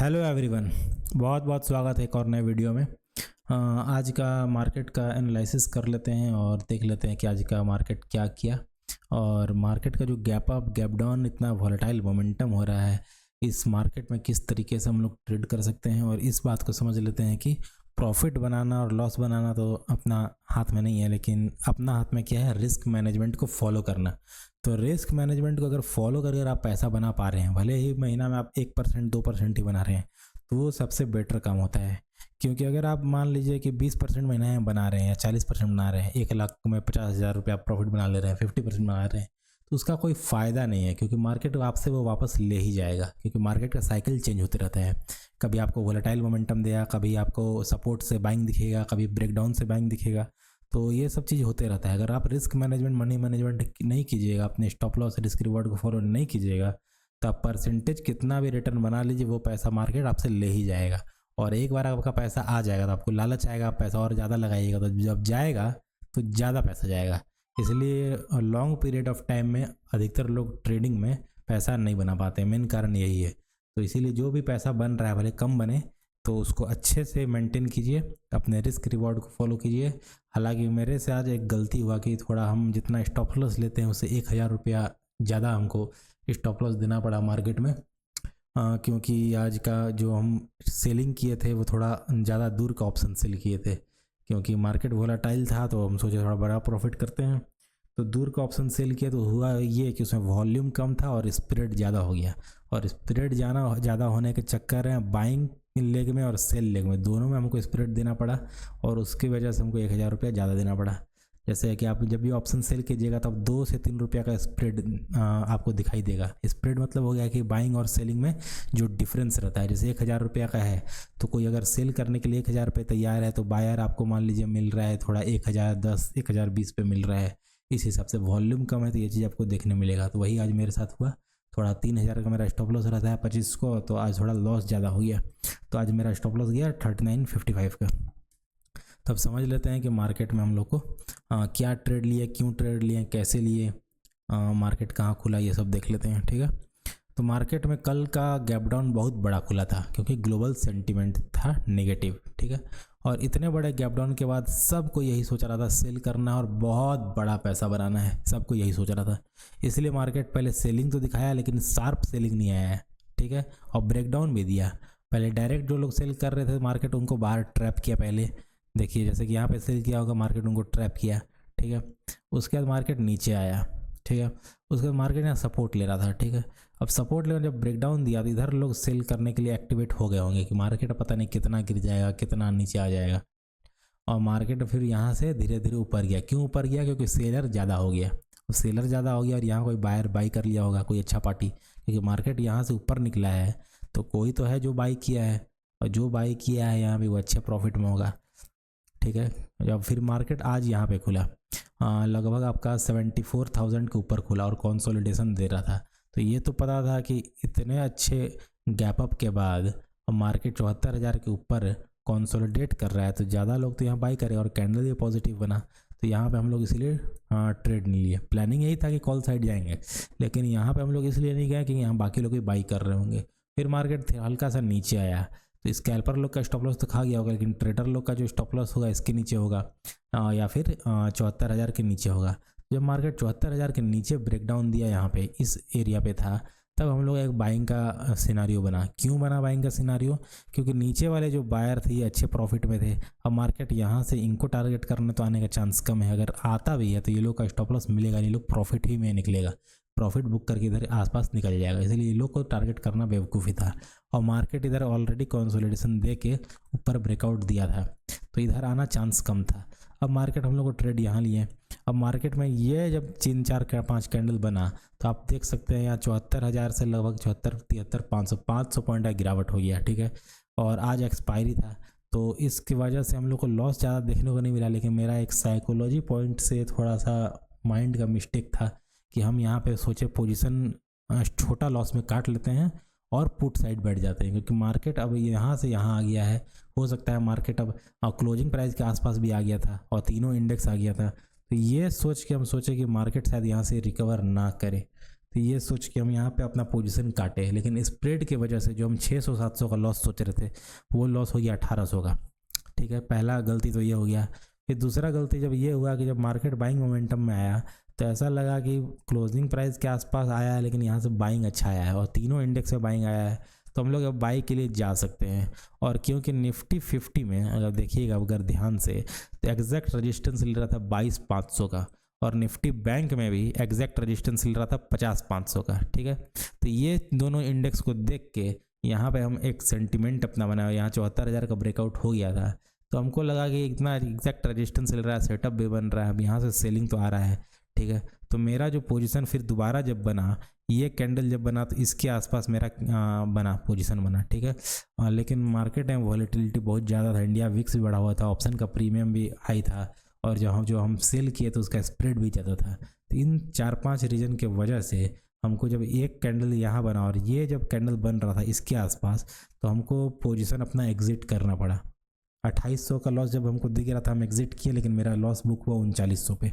Hello everyone, बहुत बहुत स्वागत है एक और नए वीडियो में। आज का मार्केट का एनालिसिस कर लेते हैं और देख लेते हैं कि आज का मार्केट क्या किया और मार्केट का जो गैप अप गैप डाउन इतना वॉलेटाइल मोमेंटम हो रहा है, इस मार्केट में किस तरीके से हम लोग ट्रेड कर सकते हैं। और इस बात को समझ लेते हैं कि प्रॉफिट बनाना और लॉस बनाना तो अपना हाथ में नहीं है, लेकिन अपना हाथ में क्या है, रिस्क मैनेजमेंट को फॉलो करना। तो रिस्क मैनेजमेंट को अगर फॉलो करके आप पैसा बना पा रहे हैं, भले ही महीना में आप 1% 2% ही बना रहे हैं, तो वो सबसे बेटर काम होता है। क्योंकि अगर आप मान लीजिए कि 20% महीना में बना रहे हैं या 40% बना रहे हैं, 1 लाख में 50,000 रुपये आप प्रॉफिट बना ले रहे हैं, 50% बना रहे हैं, तो उसका कोई फ़ायदा नहीं है। क्योंकि मार्केट आपसे वो वापस ले ही जाएगा, क्योंकि मार्केट का साइकिल चेंज होते रहता है। कभी आपको वोलेटाइल मोमेंटम देगा, कभी आपको सपोर्ट से बाइंग दिखेगा, कभी ब्रेकडाउन से बाइंग दिखेगा। तो ये सब चीज़ होते रहता है। अगर आप रिस्क मैनेजमेंट मनी मैनेजमेंट नहीं कीजिएगा, अपने स्टॉप लॉस रिस्क रिवॉर्ड को फॉलो नहीं कीजिएगा, तो आप परसेंटेज कितना भी रिटर्न बना लीजिए, वो पैसा मार्केट आपसे ले ही जाएगा। और एक बार आपका पैसा आ जाएगा तो आपको लालच आएगा, आप पैसा और ज़्यादा लगाइएगा, तो जब जाएगा तो ज़्यादा पैसा जाएगा। इसलिए लॉन्ग पीरियड ऑफ टाइम में अधिकतर लोग ट्रेडिंग में पैसा नहीं बना पाते, मेन कारण यही है। तो इसीलिए जो भी पैसा बन रहा है, भले कम बने, तो उसको अच्छे से मेंटेन कीजिए, अपने रिस्क रिवॉर्ड को फॉलो कीजिए। हालांकि मेरे से आज एक गलती हुआ कि थोड़ा हम जितना स्टॉप लॉस लेते हैं उससे 1,000 रुपया ज़्यादा हमको स्टॉप लॉस देना पड़ा मार्केट में। क्योंकि आज का जो हम सेलिंग किए थे वो थोड़ा ज़्यादा दूर का ऑप्शन सेल किए थे, क्योंकि मार्केट वोलाटाइल था, तो हम सोचे थोड़ा बड़ा प्रॉफिट करते हैं, तो दूर का ऑप्शन सेल किया। तो हुआ ये कि उसमें वॉल्यूम कम था और स्प्रेड ज़्यादा हो गया। और स्प्रेड ज़्यादा होने के चक्कर में बाइंग लेग में और सेल लेग में दोनों में हमको स्प्रेड देना पड़ा, और उसकी वजह से हमको 1,000 रुपया ज़्यादा देना पड़ा। जैसे कि आप जब भी ऑप्शन सेल कीजिएगा तब 2 से 3 रुपया का स्प्रेड आपको दिखाई देगा। स्प्रेड मतलब हो गया कि बाइंग और सेलिंग में जो डिफरेंस रहता है। जैसे 1,000 रुपया का है, तो कोई अगर सेल करने के लिए 1,000 रुपये तैयार है, तो बायर आपको मान लीजिए मिल रहा है थोड़ा 1,010 1,020 पे मिल रहा है। इस हिसाब से वॉल्यूम कम है, तो ये चीज़ आपको देखने मिलेगा। तो वही आज मेरे साथ हुआ। थोड़ा 3,000 का मेरा स्टॉप लॉस रहता है 25 को, तो आज थोड़ा लॉस ज़्यादा हो गया। तो आज मेरा स्टॉप लॉस गया 39.55 का। तब समझ लेते हैं कि मार्केट में हम लोग को क्या ट्रेड लिए, क्यों ट्रेड लिए, कैसे लिए, मार्केट कहाँ खुला, ये सब देख लेते हैं। ठीक है, तो मार्केट में कल का गैप डाउन बहुत बड़ा खुला था, क्योंकि ग्लोबल सेंटीमेंट था नेगेटिव। ठीक है, और इतने बड़े गैप डाउन के बाद सबको यही सोच रहा था सेल करना और बहुत बड़ा पैसा बनाना है, सबको यही सोच रहा था। इसलिए मार्केट पहले सेलिंग तो दिखाया, लेकिन शार्प सेलिंग नहीं आया है। ठीक है, और ब्रेकडाउन भी दिया। पहले डायरेक्ट जो लोग सेल कर रहे थे मार्केट, उनको बाहर ट्रैप किया। पहले देखिए, जैसे कि यहाँ पे सेल किया होगा, मार्केट उनको ट्रैप किया। ठीक है, उसके बाद मार्केट नीचे आया। ठीक है, उसके बाद मार्केट यहाँ सपोर्ट ले रहा था। ठीक है, अब सपोर्ट लेकर जब ब्रेकडाउन दिया, तो इधर लोग सेल करने के लिए एक्टिवेट हो गए होंगे कि मार्केट पता नहीं कितना गिर जाएगा, कितना नीचे आ जाएगा। और मार्केट फिर यहाँ से धीरे धीरे ऊपर गया। क्यों ऊपर गया? क्योंकि सेलर ज़्यादा हो गया। और सेलर ज़्यादा हो गया और यहाँ कोई बायर बाई कर लिया होगा, कोई अच्छा पार्टी, क्योंकि मार्केट यहाँ से ऊपर निकला है, तो कोई तो है जो बाई किया है, और जो बाई किया है यहाँ भी वो अच्छे प्रॉफिट में होगा। ठीक है, जब फिर मार्केट आज यहाँ पे खुला, लगभग आपका 74,000 के ऊपर खुला और कंसोलिडेशन दे रहा था। तो ये तो पता था कि इतने अच्छे गैप अप के बाद मार्केट 74,000 के ऊपर कंसोलिडेट कर रहा है, तो ज़्यादा लोग तो यहाँ बाई करें, और कैंडल भी पॉजिटिव बना। तो यहाँ पे हम लोग इसलिए ट्रेड नहीं लिए। प्लानिंग यही था कि कॉल साइड जाएंगे, लेकिन यहाँ पे हम लोग इसलिए नहीं गए कि यहाँ बाकी लोग भी बाई कर रहे होंगे। फिर मार्केट हल्का सा नीचे आया, तो स्कैल्पर लोग का स्टॉप लॉस तो खा गया होगा, लेकिन ट्रेडर लोग का जो स्टॉप लॉस होगा इसके नीचे होगा, या फिर 74,000 के नीचे होगा। जब मार्केट 74,000 के नीचे ब्रेकडाउन दिया, यहाँ पे इस एरिया पे था, तब हम लोग एक बाइंग का सिनारियो बना। क्यों बना बाइंग का सिनारियो? क्योंकि नीचे वाले जो बायर थे ये अच्छे प्रॉफिट में थे। अब मार्केट यहाँ से इनको टारगेट करने तो आने का चांस कम है। अगर आता भी है तो ये लोग का स्टॉप लॉस मिलेगा, ये लोग प्रॉफिट ही में निकलेगा, प्रॉफिट बुक करके इधर आसपास निकल जाएगा। इसलिए ये लोग को टारगेट करना बेवकूफ़ी था। और मार्केट इधर ऑलरेडी कंसोलिडेशन दे के ऊपर ब्रेकआउट दिया था, तो इधर आना चांस कम था। अब मार्केट हम लोग को ट्रेड यहाँ लिए। अब मार्केट में ये जब 3 4 5 कैंडल बना, तो आप देख सकते हैं यहाँ 74,000 से लगभग 74 73 500 पॉइंट का गिरावट हो गया। ठीक है, और आज एक्सपायरी था, तो इसकी वजह से हम लोग को लॉस ज़्यादा देखने को नहीं मिला। लेकिन मेरा एक साइकोलॉजी पॉइंट से थोड़ा सा माइंड का मिस्टेक था कि हम यहाँ पे सोचे पोजीशन छोटा लॉस में काट लेते हैं और पुट साइड बैठ जाते हैं, क्योंकि मार्केट अब यहाँ से यहाँ आ गया है। हो सकता है मार्केट अब क्लोजिंग प्राइस के आसपास भी आ गया था और तीनों इंडेक्स आ गया था। तो ये सोच के हम सोचे कि मार्केट शायद यहाँ से रिकवर ना करे, तो ये सोच के हम यहाँ पे अपना पोजीशन काटे, लेकिन स्प्रेड की वजह से जो हम 600-700 का लॉस सोच रहे थे वो लॉस हो गया 1800 का। ठीक है, पहला गलती तो ये हो गया। फिर दूसरा गलती जब ये हुआ कि जब मार्केट बाइंग मोमेंटम में आया तो ऐसा लगा कि क्लोजिंग प्राइस के आसपास आया है, लेकिन यहाँ से बाइंग अच्छा आया है और तीनों इंडेक्स में बाइंग आया है, तो हम लोग अब बाई के लिए जा सकते हैं। और क्योंकि निफ्टी 50 में अगर देखिएगा अगर ध्यान से तो एग्जैक्ट रजिस्टेंस मिल रहा था 22,500 का, और निफ्टी बैंक में भी एग्जैक्ट रजिस्टेंस मिल रहा था 50,500 का। ठीक है, तो ये दोनों इंडेक्स को देख के यहाँ पे हम एक सेंटिमेंट अपना बनाया, यहाँ 74,000 का ब्रेकआउट हो गया था, तो हमको लगा कि इतना एग्जैक्ट रजिस्टेंस मिल रहा है, सेटअप भी बन रहा है, अब यहाँ से सेलिंग तो आ रहा है। ठीक है, तो मेरा जो पोजीशन फिर दोबारा जब बना, ये कैंडल जब बना तो इसके आसपास मेरा बना पोजीशन बना। ठीक है, लेकिन मार्केट में वॉलेटिलिटी बहुत ज़्यादा था, इंडिया विक्स भी बढ़ा हुआ था, ऑप्शन का प्रीमियम भी हाई था, और जो हम सेल किए तो उसका स्प्रेड भी ज़्यादा था। तो इन 4-5 रीज़न के वजह से हमको जब एक कैंडल यहाँ बना और ये जब कैंडल बन रहा था इसके आसपास, तो हमको पोजीशन अपना एग्जिट करना पड़ा। 2800 का लॉस जब हमको दिख रहा था हम एग्जिट किए, लेकिन मेरा लॉस बुक हुआ 3900 पे,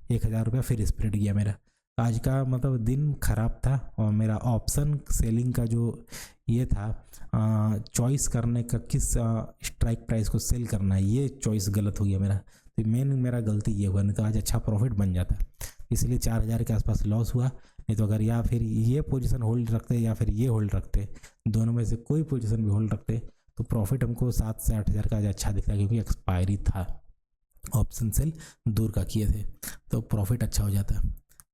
1000 रुपया फिर स्प्रेड गया मेरा। आज का मतलब दिन ख़राब था, और मेरा ऑप्शन सेलिंग का जो ये था चॉइस करने का, किस स्ट्राइक प्राइस को सेल करना है, ये चॉइस गलत हो गया मेरा। तो मेन मेरा गलती ये हुआ, नहीं तो आज अच्छा प्रॉफिट बन जाता। इसलिए 4000 के आसपास लॉस हुआ, नहीं तो अगर या फिर ये पोजीशन होल्ड रखते या फिर ये होल्ड रखते, दोनों में से कोई पोजीशन भी होल्ड रखते, तो प्रॉफिट हमको 7 से 8000 का आज अच्छा दिखता, क्योंकि एक्सपायरी था, ऑप्शन सेल दूर का किए थे, तो प्रॉफिट अच्छा हो जाता।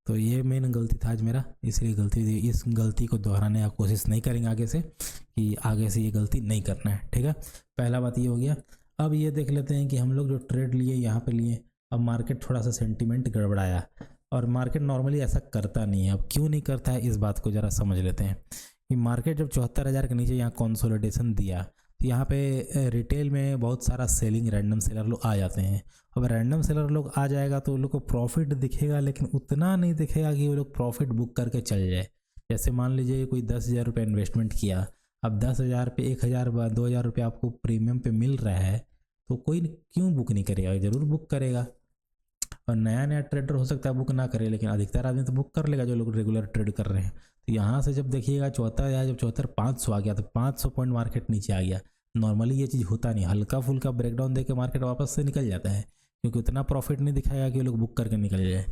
तो ये मेन गलती था आज मेरा, इसलिए गलती थी, इस गलती को दोहराने का कोशिश नहीं करेंगे आगे से, कि आगे से ये गलती नहीं करना है। ठीक है, पहला बात ये हो गया। अब ये देख लेते हैं कि हम लोग जो ट्रेड लिए यहाँ पे लिए, अब मार्केट थोड़ा सा सेंटीमेंट गड़बड़ाया, और मार्केट नॉर्मली ऐसा करता नहीं है। अब क्यों नहीं करता है इस बात को ज़रा समझ लेते हैं कि मार्केट जब 74,000 के नीचे यहाँ कंसोलिडेशन दिया, तो यहाँ पे रिटेल में बहुत सारा सेलिंग रैंडम सेलर लोग आ जाते हैं। अब रैंडम सेलर लोग आ जाएगा तो उन लोग को प्रॉफिट दिखेगा, लेकिन उतना नहीं दिखेगा कि वो लोग प्रॉफिट बुक करके चल जाए। जैसे मान लीजिए कोई 10,000 रुपये इन्वेस्टमेंट किया, अब 10,000 पे 1,000 2,000 रुपये आपको प्रीमियम पे मिल रहा है, तो कोई क्यों बुक नहीं करेगा, ज़रूर बुक करेगा। और नया नया ट्रेडर हो सकता है बुक ना करे, लेकिन अधिकतर आदमी तो बुक कर लेगा जो लोग रेगुलर ट्रेड कर रहे हैं। तो यहाँ से जब देखिएगा 74,000, जब 74,500 आ गया तो 500 पॉइंट मार्केट नीचे आ गया। नॉर्मली ये चीज़ होता नहीं, हल्का फुल्का ब्रेकडाउन देके मार्केट वापस से निकल जाता है, क्योंकि उतना प्रॉफिट नहीं दिखाएगा कि वो लोग बुक करके निकल जाए।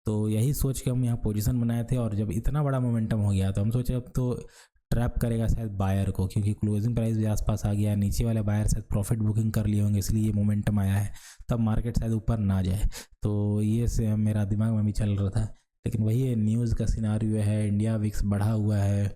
तो यही सोच के हम यहाँ पोजीशन बनाए थे, और जब इतना बड़ा मोमेंटम हो गया तो हम सोचे अब तो ट्रैप करेगा शायद बायर को, क्योंकि क्लोजिंग प्राइस भी आसपास आ गया, नीचे वाले बायर शायद प्रॉफिट बुकिंग कर लिए होंगे, इसलिए ये मोमेंटम आया है, तब मार्केट शायद ऊपर ना जाए। तो ये से मेरा दिमाग में भी चल रहा था, लेकिन वही है, न्यूज़ का सिनारियो है, इंडिया विक्स बढ़ा हुआ है,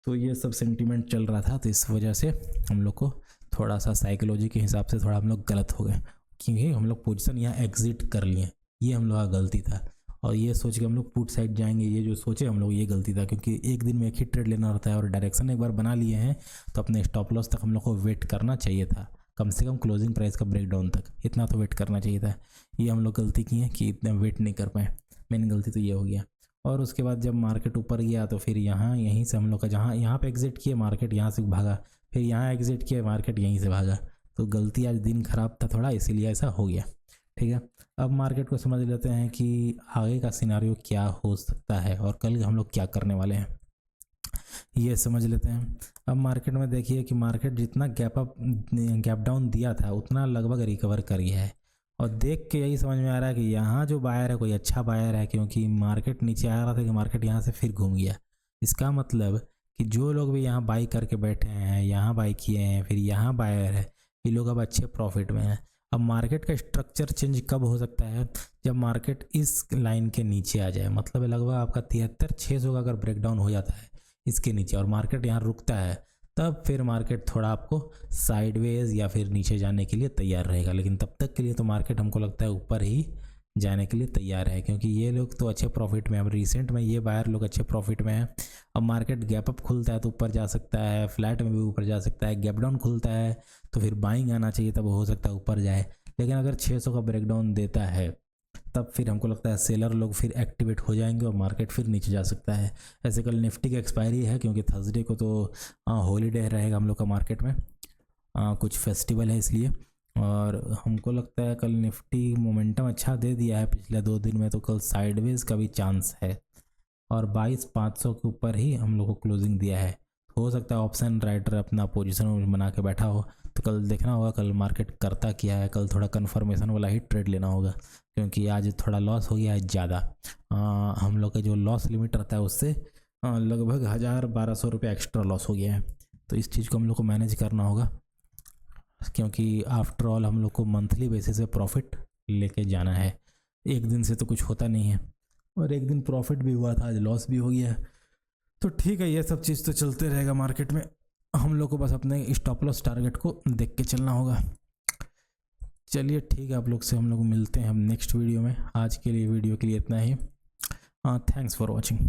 तो ये सब सेंटीमेंट चल रहा था, तो इस वजह से हम लोग को थोड़ा सा साइकोलॉजी के हिसाब से थोड़ा हम लोग गलत हो गए, क्योंकि हम लोग पोजीशन यहाँ एग्जिट कर लिए, ये हम लोग का गलती था। और ये सोच के हम लोग पुट साइड जाएंगे, ये जो सोचे हम लोग, ये गलती था, क्योंकि एक दिन में एक ही ट्रेड लेना होता है, और डायरेक्शन एक बार बना लिए हैं तो अपने स्टॉप लॉस तक हम लोग को वेट करना चाहिए था, कम से कम क्लोजिंग प्राइस का ब्रेकडाउन तक इतना तो वेट करना चाहिए था। ये हम लोग गलती की है कि इतना वेट नहीं कर पाए, मेन गलती तो ये हो गया। और उसके बाद जब मार्केट ऊपर गया तो फिर यहीं से हम लोग का, जहाँ यहाँ पे एग्जिट किए मार्केट यहाँ से भागा, फिर यहाँ एग्जिट किए मार्केट यहीं से भागा, तो गलती आज दिन खराब था थोड़ा, इसीलिए ऐसा हो गया। ठीक है, अब मार्केट को समझ लेते हैं कि आगे का सिनारियो क्या हो सकता है, और कल हम लोग क्या करने वाले हैं, ये समझ लेते हैं। अब मार्केट में देखिए कि मार्केट जितना गैप डाउन दिया था उतना लगभग रिकवर कर गया है, और देख के यही समझ में आ रहा है कि यहाँ जो बायर है कोई अच्छा बायर है, क्योंकि मार्केट नीचे आ रहा था कि मार्केट यहाँ से फिर घूम गया। इसका मतलब कि जो लोग भी यहाँ बाई करके बैठे हैं, यहाँ बाई किए हैं, फिर यहाँ बायर है, ये लोग अब अच्छे प्रॉफिट में हैं। अब मार्केट का स्ट्रक्चर चेंज कब हो सकता है, जब मार्केट इस लाइन के नीचे आ जाए, मतलब लगभग आपका 73,600 का अगर ब्रेकडाउन हो जाता है इसके नीचे, और मार्केट यहाँ रुकता है, तब फिर मार्केट थोड़ा आपको साइडवेज या फिर नीचे जाने के लिए तैयार रहेगा। लेकिन तब तक के लिए तो मार्केट हमको लगता है ऊपर ही जाने के लिए तैयार है, क्योंकि ये लोग तो अच्छे प्रॉफिट में, अब रिसेंट में ये बायर लोग अच्छे प्रॉफिट में हैं। अब मार्केट गैप अप खुलता है तो ऊपर जा सकता है, फ्लैट में भी ऊपर जा सकता है, गैप डाउन खुलता है तो फिर बाइंग आना चाहिए, तब हो सकता है ऊपर जाए। लेकिन अगर 600 का ब्रेकडाउन देता है तब फिर हमको लगता है सेलर लोग फिर एक्टिवेट हो जाएंगे और मार्केट फिर नीचे जा सकता है। ऐसे कल निफ्टी की एक्सपायरी है, क्योंकि थर्सडे को तो हॉलीडे रहेगा हम लोग का मार्केट में, कुछ फेस्टिवल है इसलिए। और हमको लगता है कल निफ्टी मोमेंटम अच्छा दे दिया है पिछले 2 दिन में, तो कल साइडवेज का भी चांस है। और 22,500 के ऊपर ही हम लोग को क्लोजिंग दिया है। हो सकता है ऑप्शन राइटर अपना पोजीशन बना के बैठा हो, तो कल देखना होगा कल मार्केट करता क्या है। कल थोड़ा कन्फर्मेशन वाला ही ट्रेड लेना होगा, क्योंकि आज थोड़ा लॉस हो गया है ज़्यादा। हम लोग का जो लॉस लिमिट रहता है उससे लगभग 1,000-1,200 रुपये एक्स्ट्रा लॉस हो गया है। तो इस चीज़ को हम लोग को मैनेज करना होगा, क्योंकि आफ्टर ऑल हम लोग को मंथली बेसिस पे प्रॉफिट लेके जाना है। एक दिन से तो कुछ होता नहीं है, और एक दिन प्रॉफिट भी हुआ था, आज लॉस भी हो गया है। तो ठीक है, ये सब चीज़ तो चलते रहेगा मार्केट में। हम लोग को बस अपने स्टॉप लॉस टारगेट को देख के चलना होगा। चलिए ठीक है, आप लोग से हम लोग मिलते हैं हम नेक्स्ट वीडियो में। आज के लिए वीडियो के लिए इतना ही। Thanks for watching.